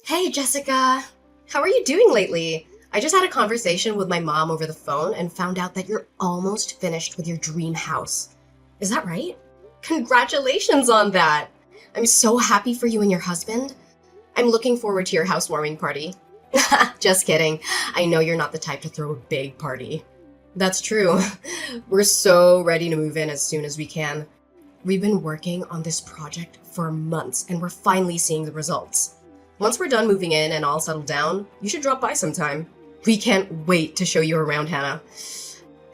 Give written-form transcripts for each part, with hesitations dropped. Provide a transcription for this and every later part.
Hey, Jessica. How are you doing lately? I just had a conversation with my mom over the phone and found out that you're almost finished with your dream house. Is that right? Congratulations on that! I'm so happy for you and your husband. I'm looking forward to your housewarming party. Just kidding. I know you're not the type to throw a big party. That's true. We're so ready to move in as soon as we can. We've been working on this project for months and we're finally seeing the results. Once we're done moving in and all settled down, you should drop by sometime. We can't wait to show you around, Hannah.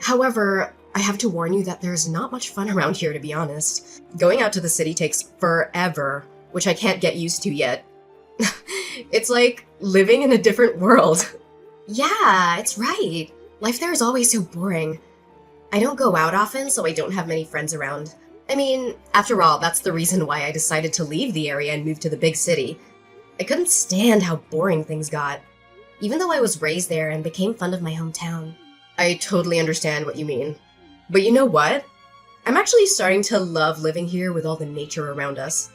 However, I have to warn you that there's not much fun around here, to be honest. Going out to the city takes forever, which I can't get used to yet. It's like living in a different world. Yeah, it's right. Life there is always so boring. I don't go out often, so I don't have many friends around. I mean, after all, that's the reason why I decided to leave the area and move to the big city. I couldn't stand how boring things got, even though I was raised there and became fond of my hometown. I totally understand what you mean. But you know what? I'm actually starting to love living here with all the nature around us.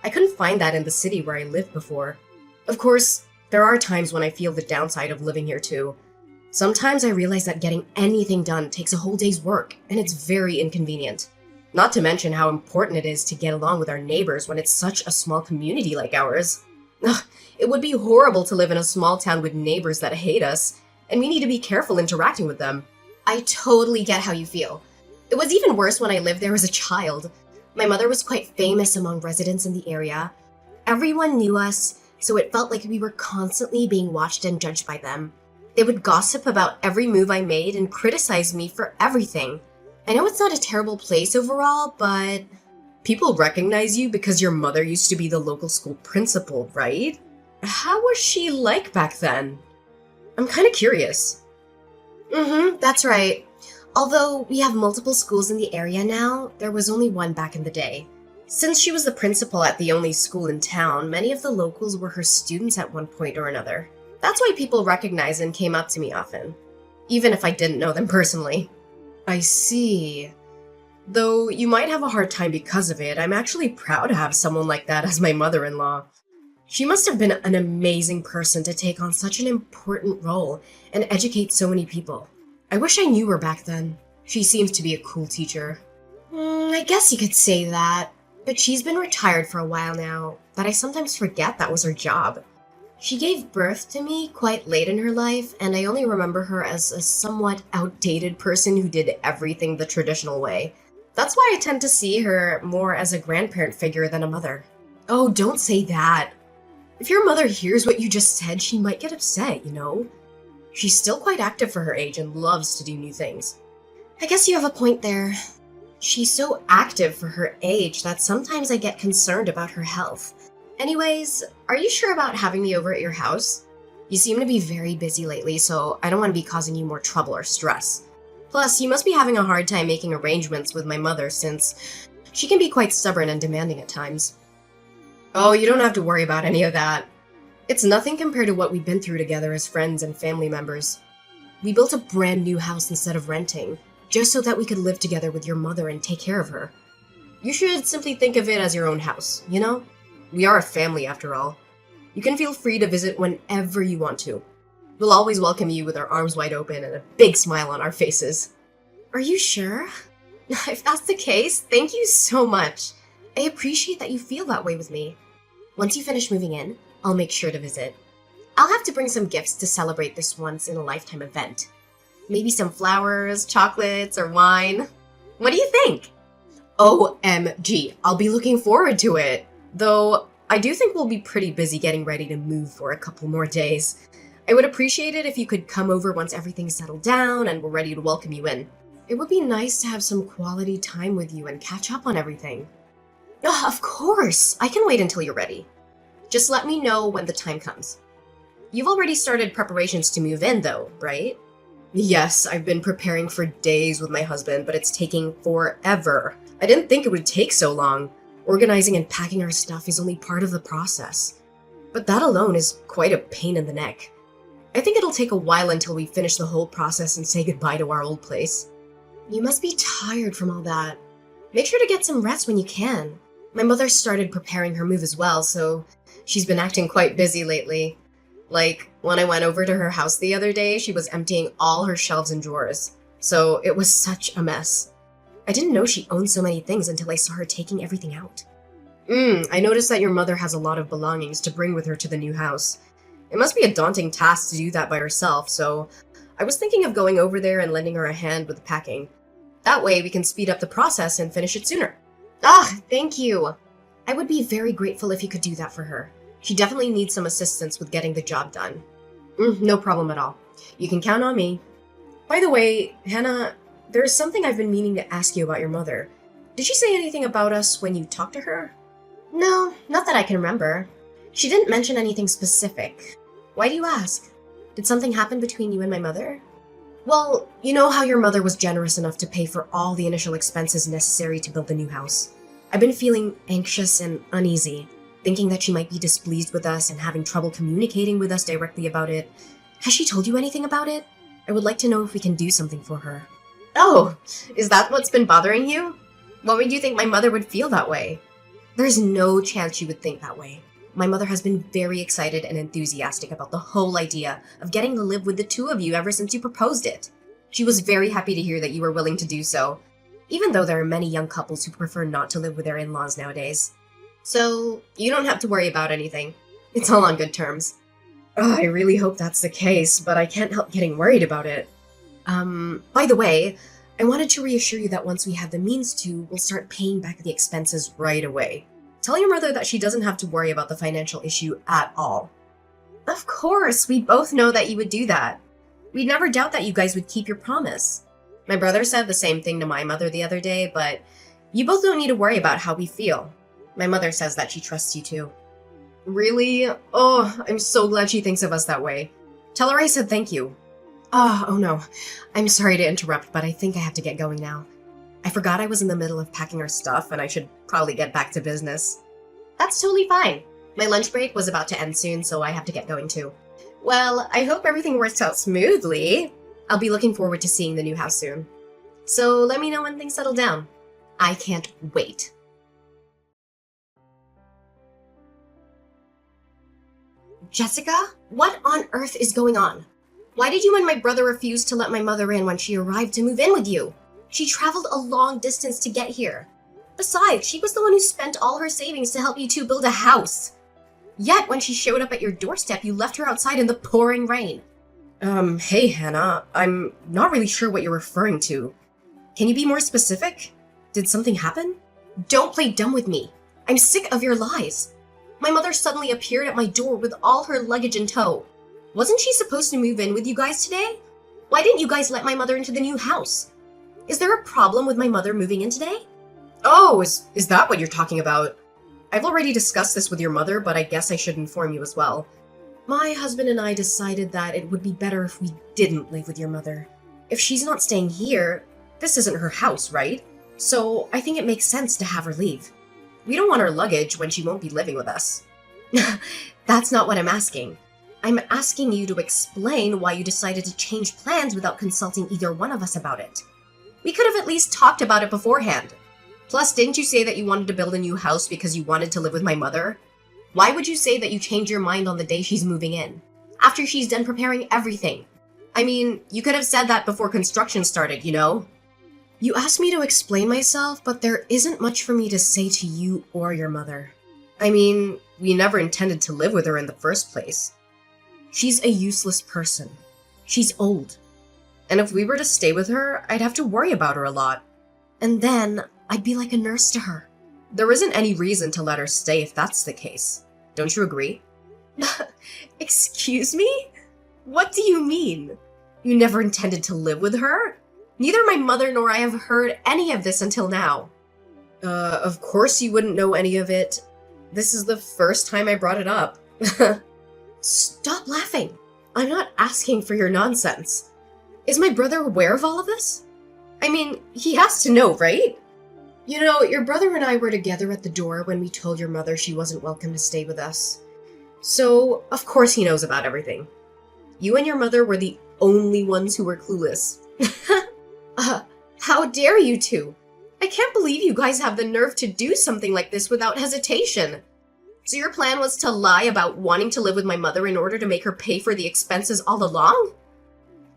I couldn't find that in the city where I lived before. Of course, there are times when I feel the downside of living here too. Sometimes I realize that getting anything done takes a whole day's work, and it's very inconvenient. Not to mention how important it is to get along with our neighbors when it's such a small community like ours. Ugh, it would be horrible to live in a small town with neighbors that hate us, and we need to be careful interacting with them. I totally get how you feel. It was even worse when I lived there as a child. My mother was quite famous among residents in the area. Everyone knew us, so it felt like we were constantly being watched and judged by them. They would gossip about every move I made and criticize me for everything. I know it's not a terrible place overall, but people recognize you because your mother used to be the local school principal, right? How was she like back then? I'm kind of curious. That's right. Although we have multiple schools in the area now, there was only one back in the day. Since she was the principal at the only school in town, many of the locals were her students at one point or another. That's why people recognized and came up to me often, even if I didn't know them personally. I see. Though you might have a hard time because of it, I'm actually proud to have someone like that as my mother-in-law. She must have been an amazing person to take on such an important role and educate so many people. I wish I knew her back then. She seems to be a cool teacher. I guess you could say that, but she's been retired for a while now, but I sometimes forget that was her job. She gave birth to me quite late in her life, and I only remember her as a somewhat outdated person who did everything the traditional way. That's why I tend to see her more as a grandparent figure than a mother. Oh, don't say that. If your mother hears what you just said, she might get upset, you know? She's still quite active for her age and loves to do new things. I guess you have a point there. She's so active for her age that sometimes I get concerned about her health. Anyways, are you sure about having me over at your house? You seem to be very busy lately, so I don't want to be causing you more trouble or stress. Plus, you must be having a hard time making arrangements with my mother since she can be quite stubborn and demanding at times. Oh, you don't have to worry about any of that. It's nothing compared to what we've been through together as friends and family members. We built a brand new house instead of renting, just so that we could live together with your mother and take care of her. You should simply think of it as your own house, you know? We are a family after all. You can feel free to visit whenever you want to. We'll always welcome you with our arms wide open and a big smile on our faces. Are you sure? If that's the case, thank you so much. I appreciate that you feel that way with me. Once you finish moving in, I'll make sure to visit. I'll have to bring some gifts to celebrate this once-in-a-lifetime event. Maybe some flowers, chocolates, or wine. What do you think? OMG, I'll be looking forward to it. Though, I do think we'll be pretty busy getting ready to move for a couple more days. I would appreciate it if you could come over once everything's settled down and we're ready to welcome you in. It would be nice to have some quality time with you and catch up on everything. Oh, of course! I can wait until you're ready. Just let me know when the time comes. You've already started preparations to move in, though, right? Yes, I've been preparing for days with my husband, but it's taking forever. I didn't think it would take so long. Organizing and packing our stuff is only part of the process. But that alone is quite a pain in the neck. I think it'll take a while until we finish the whole process and say goodbye to our old place. You must be tired from all that. Make sure to get some rest when you can. My mother started preparing her move as well, so She's been acting quite busy lately. Like, when I went over to her house the other day, she was emptying all her shelves and drawers. So it was such a mess. I didn't know she owned so many things until I saw her taking everything out. I noticed that your mother has a lot of belongings to bring with her to the new house. It must be a daunting task to do that by herself, so I was thinking of going over there and lending her a hand with the packing. That way we can speed up the process and finish it sooner. Ah, thank you. I would be very grateful if you could do that for her. She definitely needs some assistance with getting the job done. No problem at all. You can count on me. By the way, Hannah, there's something I've been meaning to ask you about your mother. Did she say anything about us when you talked to her? No, not that I can remember. She didn't mention anything specific. Why do you ask? Did something happen between you and my mother? Well, you know how your mother was generous enough to pay for all the initial expenses necessary to build the new house. I've been feeling anxious and uneasy, thinking that she might be displeased with us and having trouble communicating with us directly about it. Has she told you anything about it? I would like to know if we can do something for her. Oh, is that what's been bothering you? Why would you think my mother would feel that way? There's no chance she would think that way. My mother has been very excited and enthusiastic about the whole idea of getting to live with the two of you ever since you proposed it. She was very happy to hear that you were willing to do so, even though there are many young couples who prefer not to live with their in-laws nowadays. So, you don't have to worry about anything. It's all on good terms. I really hope that's the case, but I can't help getting worried about it. By the way, I wanted to reassure you that once we have the means to, we'll start paying back the expenses right away. Tell your mother that she doesn't have to worry about the financial issue at all. Of course, we both know that you would do that. We'd never doubt that you guys would keep your promise. My brother said the same thing to my mother the other day, but you both don't need to worry about how we feel. My mother says that she trusts you too. Really? Oh, I'm so glad she thinks of us that way. Tell her I said thank you. Oh no. I'm sorry to interrupt, but I think I have to get going now. I forgot I was in the middle of packing our stuff, and I should probably get back to business. That's totally fine. My lunch break was about to end soon, so I have to get going too. Well, I hope everything works out smoothly. I'll be looking forward to seeing the new house soon. So let me know when things settle down. I can't wait. Jessica, what on earth is going on? Why did you and my brother refuse to let my mother in when she arrived to move in with you? She traveled a long distance to get here. Besides, she was the one who spent all her savings to help you two build a house. Yet, when she showed up at your doorstep, you left her outside in the pouring rain. Hey, Hannah, I'm not really sure what you're referring to. Can you be more specific? Did something happen? Don't play dumb with me. I'm sick of your lies. My mother suddenly appeared at my door with all her luggage in tow. Wasn't she supposed to move in with you guys today? Why didn't you guys let my mother into the new house? Is there a problem with my mother moving in today? Oh, is that what you're talking about? I've already discussed this with your mother, but I guess I should inform you as well. My husband and I decided that it would be better if we didn't live with your mother. If she's not staying here, this isn't her house, right? So I think it makes sense to have her leave. We don't want her luggage when she won't be living with us. That's not what I'm asking. I'm asking you to explain why you decided to change plans without consulting either one of us about it. We could have at least talked about it beforehand. Plus, didn't you say that you wanted to build a new house because you wanted to live with my mother? Why would you say that you changed your mind on the day she's moving in? After she's done preparing everything? I mean, you could have said that before construction started, you know? You asked me to explain myself, but there isn't much for me to say to you or your mother. I mean, we never intended to live with her in the first place. She's a useless person. She's old. And if we were to stay with her, I'd have to worry about her a lot. And then, I'd be like a nurse to her. There isn't any reason to let her stay if that's the case. Don't you agree? Excuse me? What do you mean? You never intended to live with her? Neither my mother nor I have heard any of this until now. Of course you wouldn't know any of it. This is the first time I brought it up. Stop laughing. I'm not asking for your nonsense. Is my brother aware of all of this? I mean, he has to know, right? You know, your brother and I were together at the door when we told your mother she wasn't welcome to stay with us. So, of course he knows about everything. You and your mother were the only ones who were clueless. How dare you two? I can't believe you guys have the nerve to do something like this without hesitation. So your plan was to lie about wanting to live with my mother in order to make her pay for the expenses all along?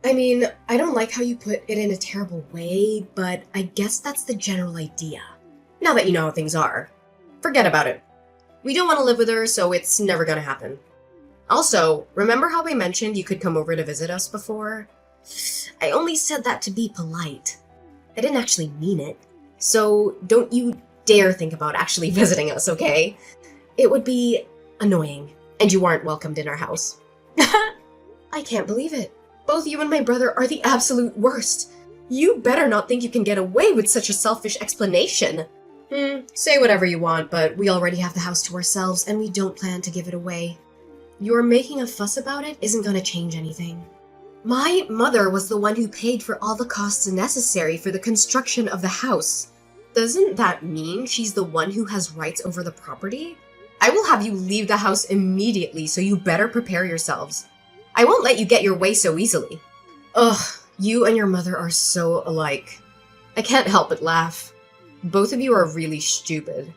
I mean, I don't like how you put it in a terrible way, but I guess that's the general idea. Now that you know how things are, forget about it. We don't want to live with her, so it's never gonna happen. Also, remember how I mentioned you could come over to visit us before? I only said that to be polite. I didn't actually mean it. So don't you dare think about actually visiting us, okay? It would be annoying, and you aren't welcomed in our house. I can't believe it. Both you and my brother are the absolute worst. You better not think you can get away with such a selfish explanation. Say whatever you want, but we already have the house to ourselves, and we don't plan to give it away. Your making a fuss about it isn't gonna change anything. My mother was the one who paid for all the costs necessary for the construction of the house. Doesn't that mean she's the one who has rights over the property? I will have you leave the house immediately, so you better prepare yourselves. I won't let you get your way so easily. Ugh, you and your mother are so alike. I can't help but laugh. Both of you are really stupid.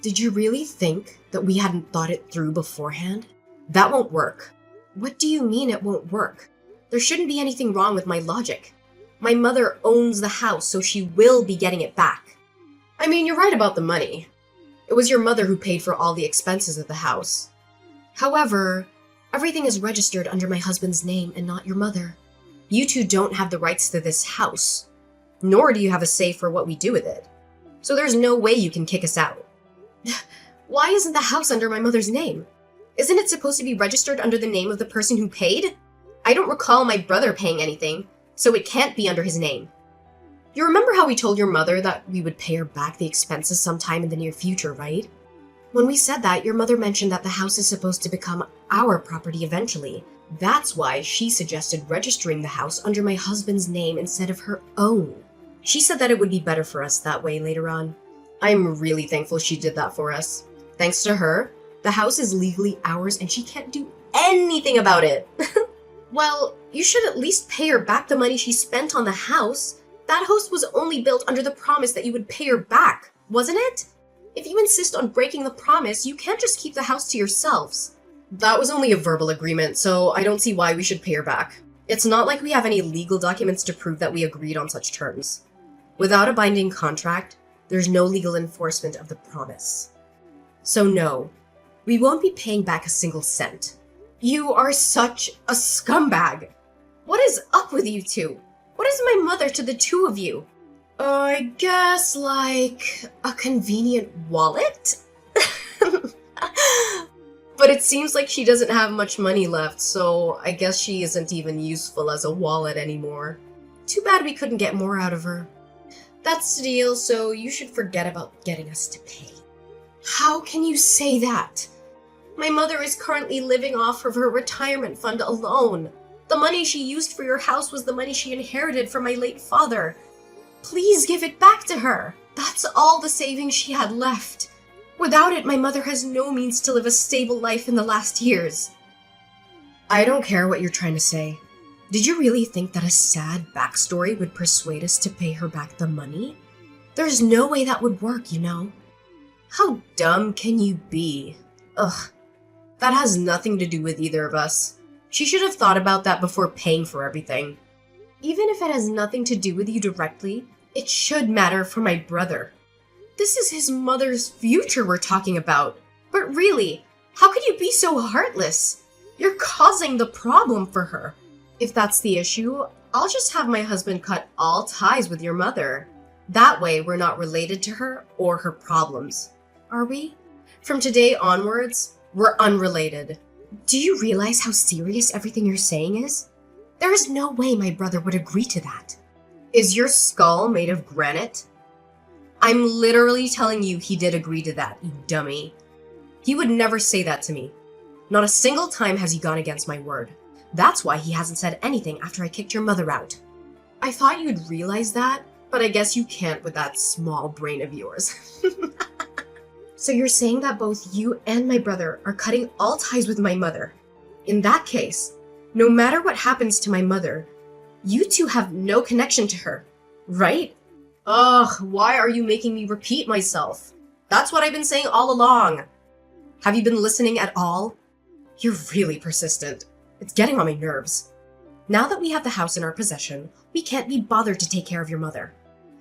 Did you really think that we hadn't thought it through beforehand? That won't work. What do you mean it won't work? There shouldn't be anything wrong with my logic. My mother owns the house, so she will be getting it back. I mean, you're right about the money. It was your mother who paid for all the expenses of the house. However, everything is registered under my husband's name and not your mother. You two don't have the rights to this house, nor do you have a say for what we do with it. So there's no way you can kick us out. Why isn't the house under my mother's name? Isn't it supposed to be registered under the name of the person who paid? I don't recall my brother paying anything, so it can't be under his name. You remember how we told your mother that we would pay her back the expenses sometime in the near future, right? When we said that, your mother mentioned that the house is supposed to become our property eventually. That's why she suggested registering the house under my husband's name instead of her own. She said that it would be better for us that way later on. I'm really thankful she did that for us. Thanks to her, the house is legally ours and she can't do anything about it. Well, you should at least pay her back the money she spent on the house. That house was only built under the promise that you would pay her back, wasn't it? If you insist on breaking the promise, you can't just keep the house to yourselves. That was only a verbal agreement, so I don't see why we should pay her back. It's not like we have any legal documents to prove that we agreed on such terms. Without a binding contract, there's no legal enforcement of the promise. So no, we won't be paying back a single cent. You are such a scumbag. What is up with you two? What is my mother to the two of you? I guess like a convenient wallet? But it seems like she doesn't have much money left, so I guess she isn't even useful as a wallet anymore. Too bad we couldn't get more out of her. That's the deal, so you should forget about getting us to pay. How can you say that? My mother is currently living off of her retirement fund alone. The money she used for your house was the money she inherited from my late father. Please give it back to her. That's all the savings she had left. Without it, my mother has no means to live a stable life in the last years. I don't care what you're trying to say. Did you really think that a sad backstory would persuade us to pay her back the money? There's no way that would work, you know. How dumb can you be? Ugh. That has nothing to do with either of us. She should have thought about that before paying for everything. Even if it has nothing to do with you directly, it should matter for my brother. This is his mother's future we're talking about. But really, how could you be so heartless? You're causing the problem for her. If that's the issue, I'll just have my husband cut all ties with your mother. That way, we're not related to her or her problems. Are we? From today onwards, we're unrelated. Do you realize how serious everything you're saying is? There is no way my brother would agree to that. Is your skull made of granite? I'm literally telling you he did agree to that, you dummy. He would never say that to me. Not a single time has he gone against my word. That's why he hasn't said anything after I kicked your mother out. I thought you'd realize that, but I guess you can't with that small brain of yours. So you're saying that both you and my brother are cutting all ties with my mother. In that case, no matter what happens to my mother, you two have no connection to her, right? Ugh, why are you making me repeat myself? That's what I've been saying all along. Have you been listening at all? You're really persistent. It's getting on my nerves. Now that we have the house in our possession, we can't be bothered to take care of your mother.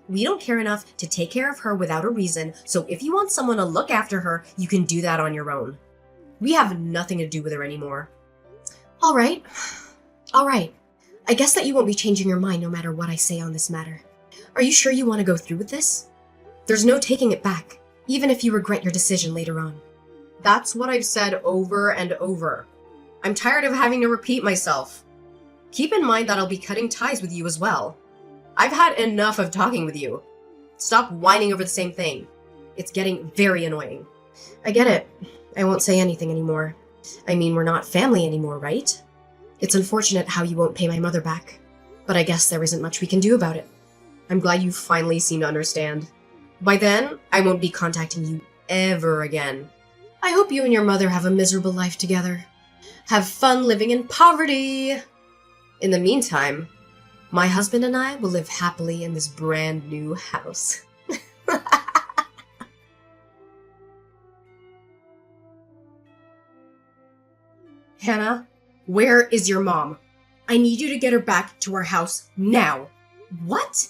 We don't care enough to take care of her without a reason, so if you want someone to look after her, you can do that on your own. We have nothing to do with her anymore. All right. I guess that you won't be changing your mind no matter what I say on this matter. Are you sure you want to go through with this? There's no taking it back, even if you regret your decision later on. That's what I've said over and over. I'm tired of having to repeat myself. Keep in mind that I'll be cutting ties with you as well. I've had enough of talking with you. Stop whining over the same thing. It's getting very annoying. I get it. I won't say anything anymore. I mean, we're not family anymore, right? It's unfortunate how you won't pay my mother back, but I guess there isn't much we can do about it. I'm glad you finally seem to understand. By then, I won't be contacting you ever again. I hope you and your mother have a miserable life together. Have fun living in poverty! In the meantime, my husband and I will live happily in this brand new house. Hannah, where is your mom? I need you to get her back to our house now. What?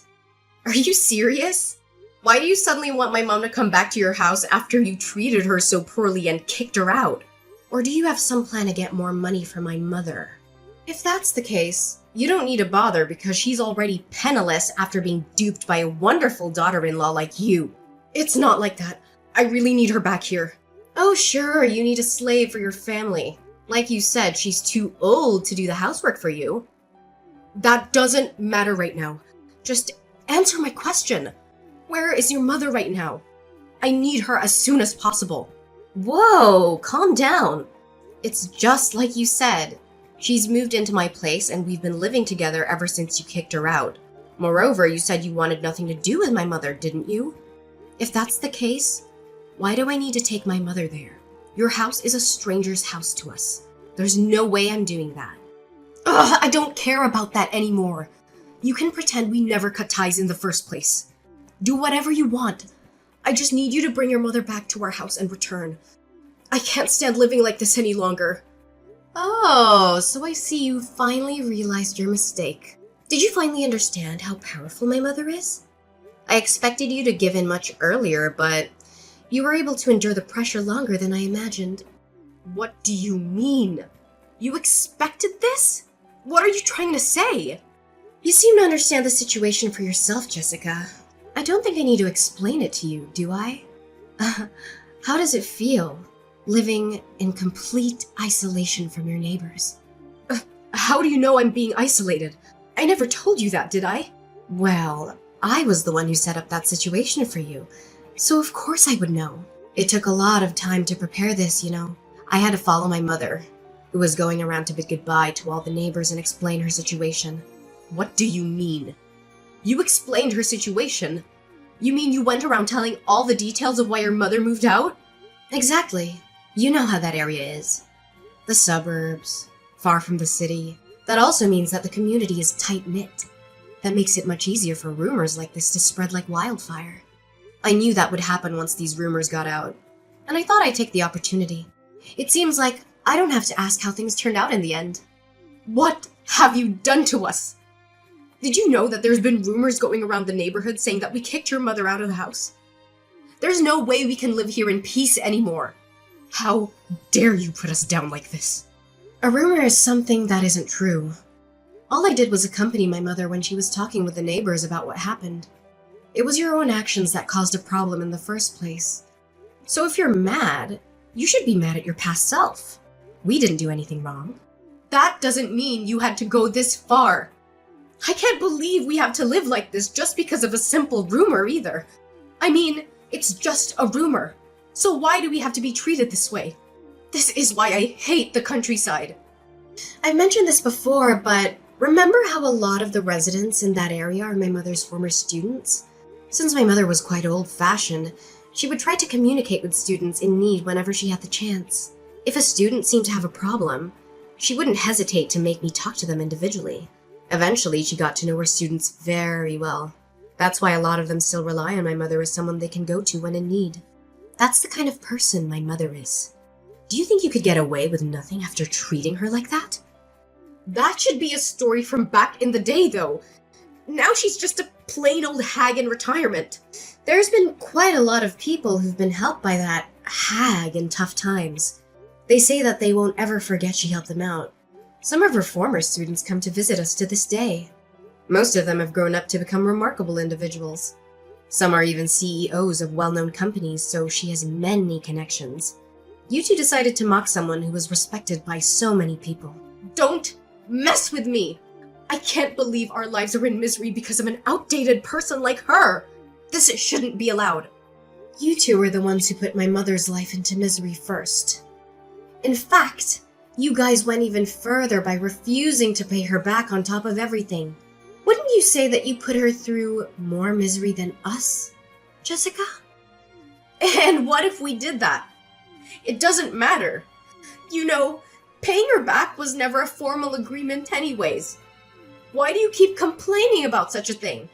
Are you serious? Why do you suddenly want my mom to come back to your house after you treated her so poorly and kicked her out? Or do you have some plan to get more money for my mother? If that's the case, you don't need to bother because she's already penniless after being duped by a wonderful daughter-in-law like you. It's not like that. I really need her back here. Oh sure, you need a slave for your family. Like you said, she's too old to do the housework for you. That doesn't matter right now. Just answer my question. Where is your mother right now? I need her as soon as possible. Whoa, calm down. It's just like you said. She's moved into my place and we've been living together ever since you kicked her out. Moreover, you said you wanted nothing to do with my mother, didn't you? If that's the case, why do I need to take my mother there? Your house is a stranger's house to us. There's no way I'm doing that. Ugh, I don't care about that anymore. You can pretend we never cut ties in the first place. Do whatever you want. I just need you to bring your mother back to our house and return. I can't stand living like this any longer. Oh, so I see you finally realized your mistake. Did you finally understand how powerful my mother is? I expected you to give in much earlier, but you were able to endure the pressure longer than I imagined. What do you mean? You expected this? What are you trying to say? You seem to understand the situation for yourself, Jessica. I don't think I need to explain it to you, do I? How does it feel, living in complete isolation from your neighbors? How do you know I'm being isolated? I never told you that, did I? Well, I was the one who set up that situation for you, so of course I would know. It took a lot of time to prepare this, you know. I had to follow my mother, who was going around to bid goodbye to all the neighbors and explain her situation. What do you mean? You explained her situation? You mean you went around telling all the details of why your mother moved out? Exactly. You know how that area is. The suburbs, far from the city. That also means that the community is tight-knit. That makes it much easier for rumors like this to spread like wildfire. I knew that would happen once these rumors got out, and I thought I'd take the opportunity. It seems like I don't have to ask how things turned out in the end. What have you done to us? Did you know that there's been rumors going around the neighborhood saying that we kicked your mother out of the house? There's no way we can live here in peace anymore. How dare you put us down like this? A rumor is something that isn't true. All I did was accompany my mother when she was talking with the neighbors about what happened. It was your own actions that caused a problem in the first place. So if you're mad, you should be mad at your past self. We didn't do anything wrong. That doesn't mean you had to go this far. I can't believe we have to live like this just because of a simple rumor either. I mean, it's just a rumor. So why do we have to be treated this way? This is why I hate the countryside. I've mentioned this before, but remember how a lot of the residents in that area are my mother's former students? Since my mother was quite old-fashioned, she would try to communicate with students in need whenever she had the chance. If a student seemed to have a problem, she wouldn't hesitate to make me talk to them individually. Eventually, she got to know her students very well. That's why a lot of them still rely on my mother as someone they can go to when in need. That's the kind of person my mother is. Do you think you could get away with nothing after treating her like that? That should be a story from back in the day, though. Now she's just a plain old hag in retirement. There's been quite a lot of people who've been helped by that hag in tough times. They say that they won't ever forget she helped them out. Some of her former students come to visit us to this day. Most of them have grown up to become remarkable individuals. Some are even CEOs of well-known companies, so she has many connections. You two decided to mock someone who was respected by so many people. Don't mess with me! I can't believe our lives are in misery because of an outdated person like her! This shouldn't be allowed. You two are the ones who put my mother's life into misery first. In fact, you guys went even further by refusing to pay her back on top of everything. Wouldn't you say that you put her through more misery than us, Jessica? And what if we did that? It doesn't matter. You know, paying her back was never a formal agreement anyways. Why do you keep complaining about such a thing?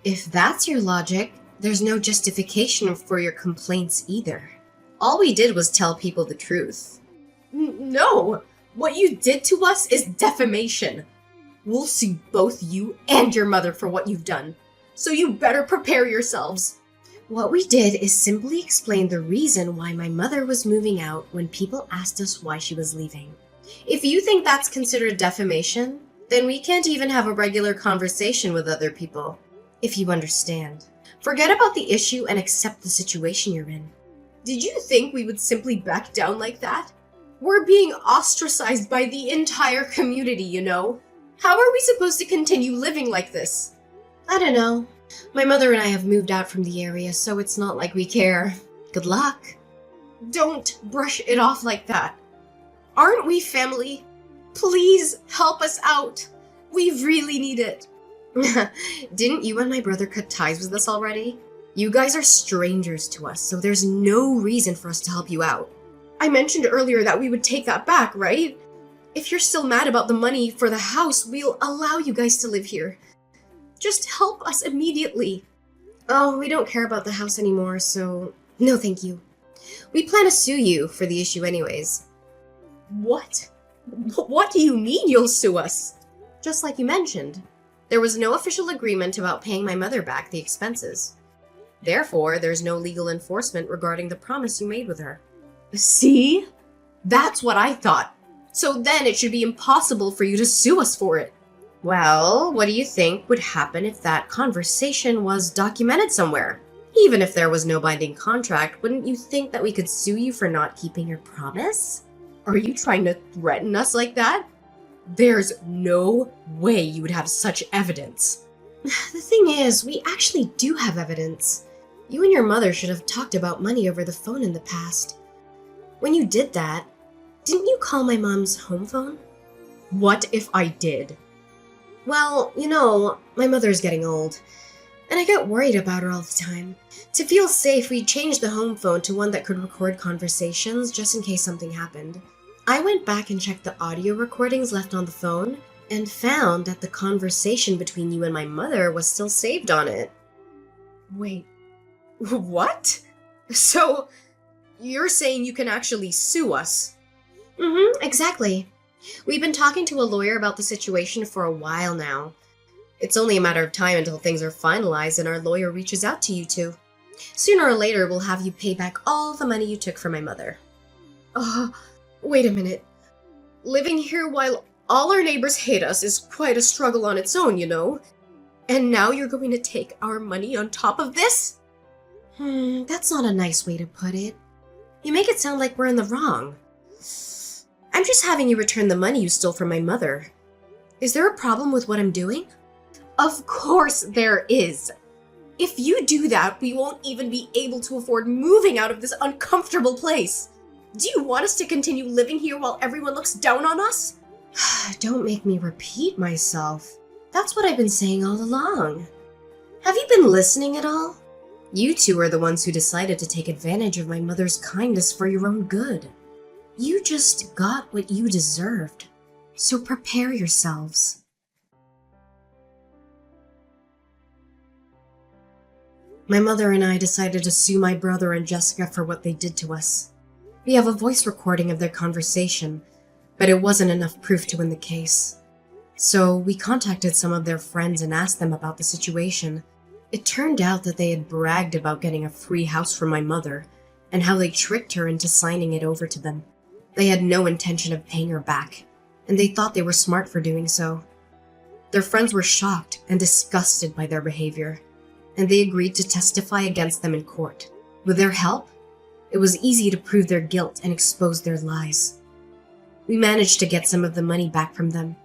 If that's your logic, there's no justification for your complaints either. All we did was tell people the truth. No! What you did to us is defamation. We'll sue both you and your mother for what you've done. So you better prepare yourselves. What we did is simply explain the reason why my mother was moving out when people asked us why she was leaving. If you think that's considered defamation, then we can't even have a regular conversation with other people, if you understand. Forget about the issue and accept the situation you're in. Did you think we would simply back down like that? We're being ostracized by the entire community, you know? How are we supposed to continue living like this? I don't know. My mother and I have moved out from the area, so it's not like we care. Good luck. Don't brush it off like that. Aren't we family? Please help us out. We really need it. Didn't you and my brother cut ties with us already? You guys are strangers to us, so there's no reason for us to help you out. I mentioned earlier that we would take that back, right? If you're still mad about the money for the house, we'll allow you guys to live here. Just help us immediately. Oh, we don't care about the house anymore, so no thank you. We plan to sue you for the issue anyways. What? What do you mean you'll sue us? Just like you mentioned. There was no official agreement about paying my mother back the expenses. Therefore, there's no legal enforcement regarding the promise you made with her. See? That's what I thought. So then it should be impossible for you to sue us for it. Well, what do you think would happen if that conversation was documented somewhere? Even if there was no binding contract, wouldn't you think that we could sue you for not keeping your promise? Are you trying to threaten us like that? There's no way you would have such evidence. The thing is, we actually do have evidence. You and your mother should have talked about money over the phone in the past. When you did that, didn't you call my mom's home phone? What if I did? Well, you know, my mother's getting old, and I get worried about her all the time. To feel safe, we changed the home phone to one that could record conversations just in case something happened. I went back and checked the audio recordings left on the phone, and found that the conversation between you and my mother was still saved on it. Wait, what? So, you're saying you can actually sue us? Exactly. We've been talking to a lawyer about the situation for a while now. It's only a matter of time until things are finalized and our lawyer reaches out to you two. Sooner or later, we'll have you pay back all the money you took from my mother. Wait a minute. Living here while all our neighbors hate us is quite a struggle on its own, you know? And now you're going to take our money on top of this? That's not a nice way to put it. You make it sound like we're in the wrong. I'm just having you return the money you stole from my mother. Is there a problem with what I'm doing? Of course there is. If you do that, we won't even be able to afford moving out of this uncomfortable place. Do you want us to continue living here while everyone looks down on us? Don't make me repeat myself. That's what I've been saying all along. Have you been listening at all? You two are the ones who decided to take advantage of my mother's kindness for your own good. You just got what you deserved. So prepare yourselves. My mother and I decided to sue my brother and Jessica for what they did to us. We have a voice recording of their conversation, but it wasn't enough proof to win the case. So we contacted some of their friends and asked them about the situation. It turned out that they had bragged about getting a free house for my mother and how they tricked her into signing it over to them. They had no intention of paying her back, and they thought they were smart for doing so. Their friends were shocked and disgusted by their behavior, and they agreed to testify against them in court. With their help, it was easy to prove their guilt and expose their lies. We managed to get some of the money back from them,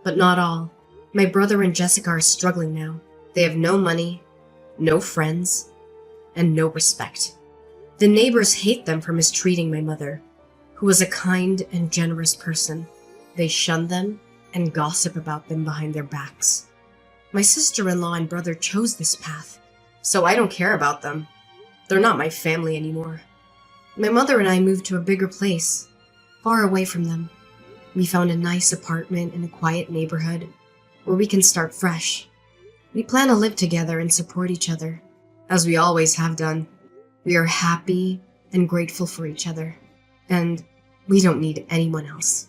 but not all. My brother and Jessica are struggling now. They have no money, no friends, and no respect. The neighbors hate them for mistreating my mother, who was a kind and generous person. They shun them and gossip about them behind their backs. My sister-in-law and brother chose this path, so I don't care about them. They're not my family anymore. My mother and I moved to a bigger place, far away from them. We found a nice apartment in a quiet neighborhood where we can start fresh. We plan to live together and support each other, as we always have done. We are happy and grateful for each other, and we don't need anyone else.